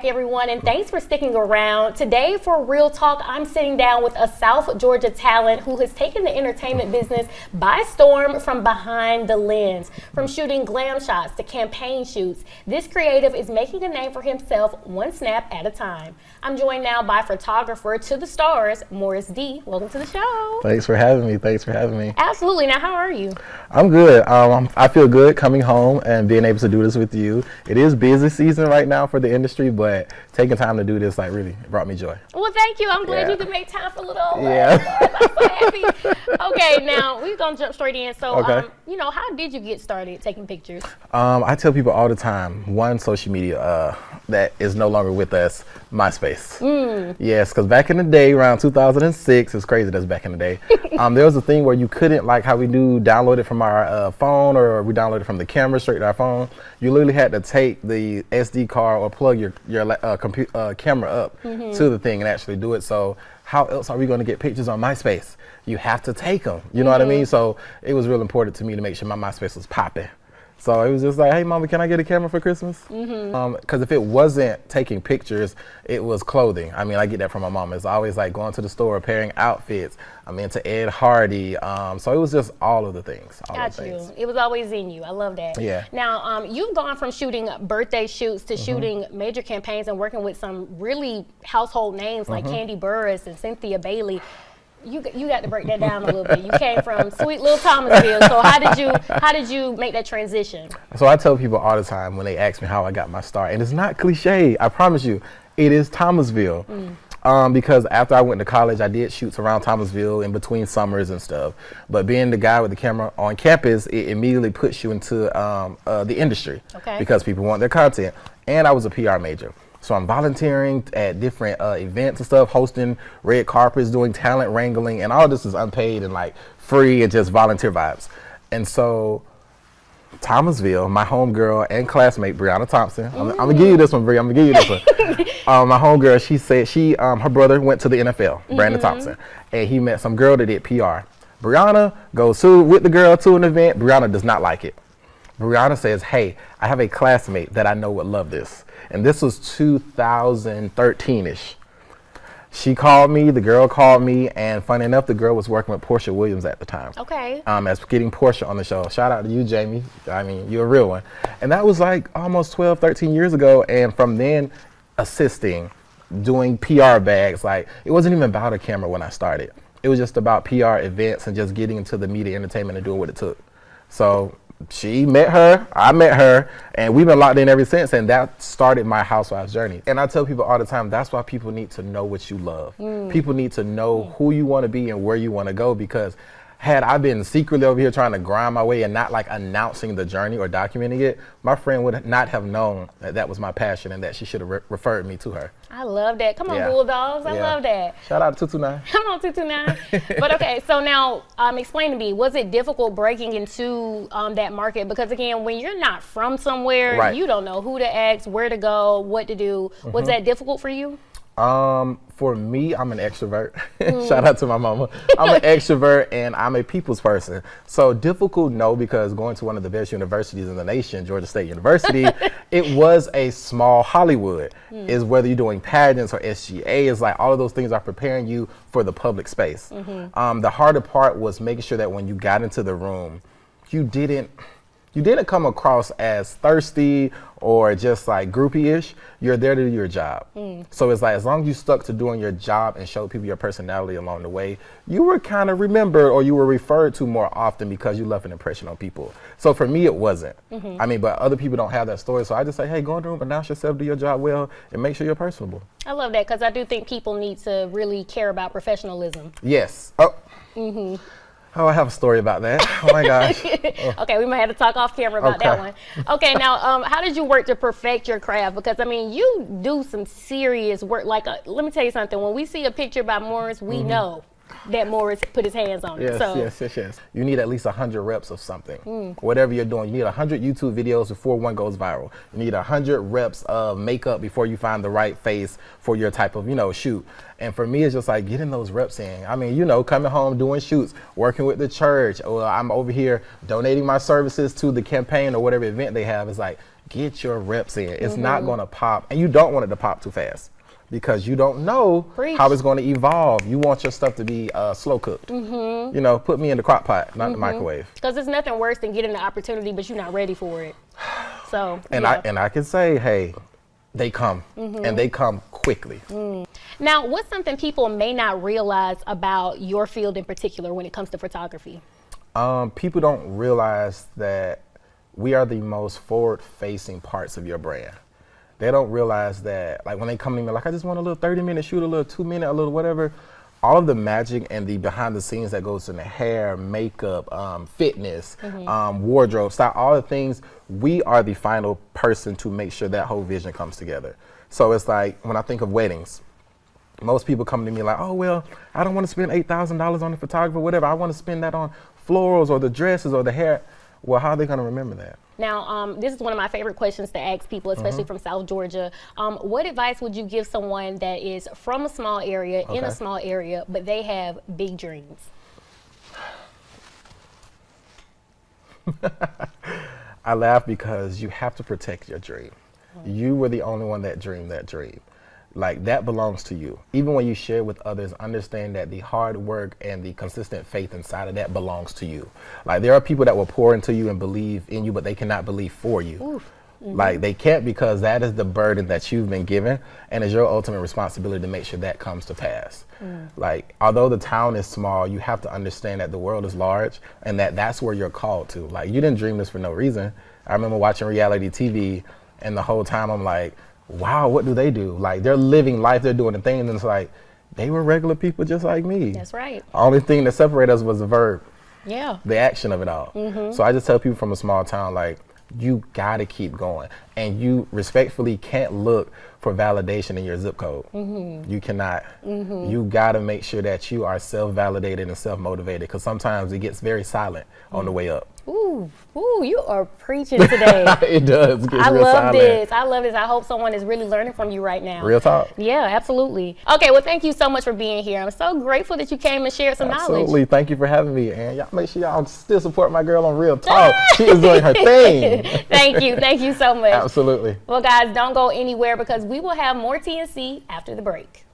Everyone, and thanks for sticking around. Today for Real Talk, I'm sitting down with a South Georgia talent who has taken the entertainment business by storm from behind the lens. From shooting glam shots to campaign shoots, this creative is making a name for himself one snap at a time. I'm joined now by photographer to the stars, Morris D. Welcome to the show. Thanks for having me. Absolutely. Now, how are you? I'm good. I feel good coming home and being able to do this with you. It is busy season right now for the industry, but taking time to do this really brought me joy. Well, thank you. I'm glad you could make time for a little. Yeah. I'm so happy. Okay, now we're gonna jump straight in. So, Okay. How did you get started taking pictures? I tell people all the time, one social media that is no longer with us, MySpace. Yes, because back in the day, around 2006, it's crazy that's back in the day, there was a thing where you couldn't, like how we do download it from our phone, or we download it from the camera straight to our phone. You literally had to take the SD card or plug your camera up to the thing and actually do it. So how else are we going to get pictures on MySpace? You have to take them. You know what I mean? So it was real important to me to make sure my MySpace was popping. So it was just like, hey, mama, can I get a camera for Christmas? Because if it wasn't taking pictures, it was clothing. I mean, I get that from my mom. It's always like going to the store, pairing outfits. I'm into Ed Hardy. So it was just all of the things. Got you. It was always in you. I love that. Yeah. Now, you've gone from shooting birthday shoots to shooting major campaigns and working with some really household names like Candy Burris and Cynthia Bailey. You got to break that down a little bit. You came from sweet little Thomasville. So how did you make that transition? So I tell people all the time when they ask me how I got my start, and it's not cliche. I promise you, it is Thomasville. Because after I went to college, I did shoots around Thomasville in between summers and stuff. But being the guy with the camera on campus, it immediately puts you into the industry because people want their content. And I was a PR major. So I'm volunteering at different events and stuff, hosting red carpets, doing talent wrangling, and all this is unpaid and like free and just volunteer vibes. And so Thomasville, my homegirl and classmate, Brianna Thompson, I'm gonna give you this one, Bri, I'm gonna give you this one. My homegirl, she said her brother went to the NFL, Brandon Thompson, and he met some girl that did PR. Brianna goes with the girl to an event. Brianna does not like it. Brianna says, hey, I have a classmate that I know would love this. And this was 2013-ish. She called me, the girl called me, and funny enough, the girl was working with Portia Williams at the time. Okay. As getting Portia on the show. Shout out to you, Jamie. I mean, you're a real one. And that was like almost 12, 13 years ago. And from then, assisting, doing PR bags. Like, it wasn't even about a camera when I started. It was just about PR events and just getting into the media entertainment and doing what it took. So she met her, I met her, and we've been locked in ever since, and that started my housewives journey. And I tell people all the time, that's why people need to know what you love. People need to know who you want to be and where you want to go, because had I been secretly over here trying to grind my way and not like announcing the journey or documenting it, my friend would not have known that that was my passion and that she should have referred me to her. I love that. Come on, Bulldogs. I love that. Shout out to 229. Come on, 229. But okay, so now explain to me, was it difficult breaking into that market? Because again, when you're not from somewhere, you don't know who to ask, where to go, what to do. Was that difficult for you? For me, I'm an extrovert. Shout out to my mama. I'm an extrovert and I'm a people's person. So difficult, no, because going to one of the best universities in the nation, Georgia State University, it was a small Hollywood. Is whether you're doing pageants or SGA, is like all of those things are preparing you for the public space. The harder part was making sure that when you got into the room, you didn't come across as thirsty or just like groupie-ish. You're there to do your job. So it's like, as long as you stuck to doing your job and showed people your personality along the way, you were kind of remembered or you were referred to more often because you left an impression on people. So for me, it wasn't. I mean, but other people don't have that story. So I just say, hey, go in the room, announce yourself, do your job well, and make sure you're personable. I love that, because I do think people need to really care about professionalism. Yes. Oh, I have a story about that. Oh my gosh. Okay, we might have to talk off camera about that one. Okay, now, how did you work to perfect your craft? Because I mean, you do some serious work. Like, let me tell you something. When we see a picture by Morris, we know. that Morris put his hands on it. Yes. You need at least 100 reps of something. Whatever you're doing, you need 100 YouTube videos before one goes viral. You need 100 reps of makeup before you find the right face for your type of, shoot. And for me, it's just like getting those reps in. I mean, coming home, doing shoots, working with the church, or I'm over here donating my services to the campaign or whatever event they have. It's like, get your reps in. It's not going to pop, and you don't want it to pop too fast, because you don't know how it's going to evolve. You want your stuff to be slow cooked. Put me in the crock pot, not the microwave. Because there's nothing worse than getting the opportunity, but you're not ready for it. So, I can say, hey, they come, and they come quickly. Now, what's something people may not realize about your field in particular when it comes to photography? People don't realize that we are the most forward-facing parts of your brand. They don't realize that, like, when they come to me, like, I just want a little 30-minute shoot, a little 2-minute, a little whatever. All of the magic and the behind the scenes that goes in the hair, makeup, fitness, wardrobe, style, all the things, we are the final person to make sure that whole vision comes together. So it's like, when I think of weddings, most people come to me like, oh, well, I don't want to spend $8,000 on the photographer, whatever. I want to spend that on florals or the dresses or the hair. Well, how are they going to remember that? Now, this is one of my favorite questions to ask people, especially from South Georgia. What advice would you give someone that is from a small area, in a small area, but they have big dreams? I laugh because you have to protect your dream. You were the only one that dreamed that dream. Like, that belongs to you. Even when you share with others, understand that the hard work and the consistent faith inside of that belongs to you. Like, there are people that will pour into you and believe in you, but they cannot believe for you. Like, they can't, because that is the burden that you've been given, and it's your ultimate responsibility to make sure that comes to pass. Like, although the town is small, you have to understand that the world is large, and that's where you're called to. Like, you didn't dream this for no reason. I remember watching reality TV, and the whole time I'm like, wow, what do they do? Like, they're living life, they're doing the thing, and it's like, they were regular people just like me. That's right. The only thing that separated us was the verb. Yeah. The action of it all. So I just tell people from a small town, like, you gotta keep going. And you respectfully can't look for validation in your zip code. You cannot. You gotta make sure that you are self-validated and self-motivated, because sometimes it gets very silent on the way up. Ooh, you are preaching today. It does. I love this. I love this. I hope someone is really learning from you right now. Real talk. Yeah, absolutely. Okay, well, thank you so much for being here. I'm so grateful that you came and shared some knowledge. Absolutely. Thank you for having me. And y'all make sure y'all still support my girl on Real Talk. She is doing her thing. Thank you. Thank you so much. Absolutely. Well, guys, don't go anywhere, because we will have more TNC after the break.